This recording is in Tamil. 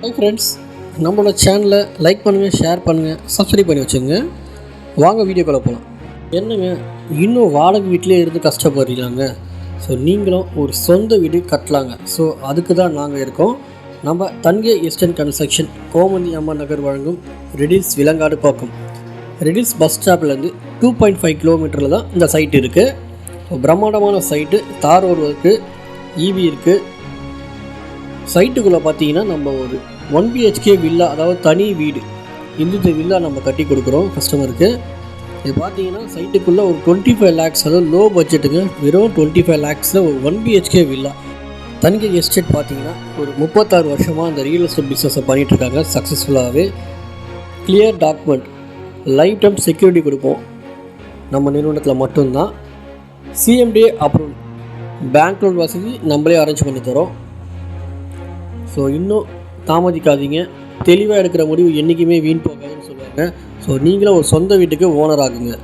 ஹாய் ஃப்ரெண்ட்ஸ், நம்மளோட சேனலை லைக் பண்ணுங்கள், ஷேர் பண்ணுங்கள், சப்ஸ்கிரைப் பண்ணி வச்சுங்க. வாங்க வீடியோக்குள்ளே போகலாம். என்னங்க, இன்னும் வாடகை வீட்டிலே இருந்து கஷ்டப்படுறீங்களாங்க? ஸோ நீங்களும் ஒரு சொந்த வீடு கட்டலாங்க. ஸோ அதுக்கு தான் நாங்கள் இருக்கோம். நம்ம தன்கே எஸ்டர்ன் கன்ஸ்ட்ரக்ஷன் கோமந்தி அம்மா நகர் வழங்கும் ரெடில்ஸ் விலங்காடு பாக்கம். ரெடில்ஸ் பஸ் ஸ்டாப்லேருந்து 2.5 கிலோமீட்டரில் தான் இந்த சைட் இருக்குது. ஸோ பிரம்மாண்டமான சைட்டு, தார் ரோடு இருக்குது, ஈவி இருக்குது. சைட்டுக்குள்ளே பார்த்தீங்கன்னா நம்ம ஒரு 1 BHK வில்லா, அதாவது தனி வீடு, இந்த வில்லா நம்ம கட்டி கொடுக்குறோம் கஸ்டமருக்கு. இது பார்த்தீங்கன்னா சைட்டுக்குள்ளே ஒரு 25 lakhs, அதாவது லோ பட்ஜெட்டுங்க, வெறும் 25 lakhஸில் ஒரு 1 BHK வில்லா. தன்கே எஸ்டேட் பார்த்தீங்கன்னா ஒரு 36 வருஷமாக அந்த ரியல் எஸ்டேட் பிஸ்னஸை பண்ணிகிட்ருக்காங்க சக்ஸஸ்ஃபுல்லாகவே. Clear document, life time security கொடுப்போம் நம்ம நிறுவனத்தில் மட்டும்தான். CMDA அப்ரூவல், பேங்க் லோன் வசதி நம்மளே அரேஞ்ச் பண்ணி தரோம். ஸோ இன்னும் தாமதிக்காதீங்க. தெளிவாக எடுக்கிற முடிவு என்றைக்குமே வீண் போகாதுன்னு சொல்லுவாங்க. ஸோ நீங்களும் ஒரு சொந்த வீட்டுக்கு ஓனர் ஆகுங்க.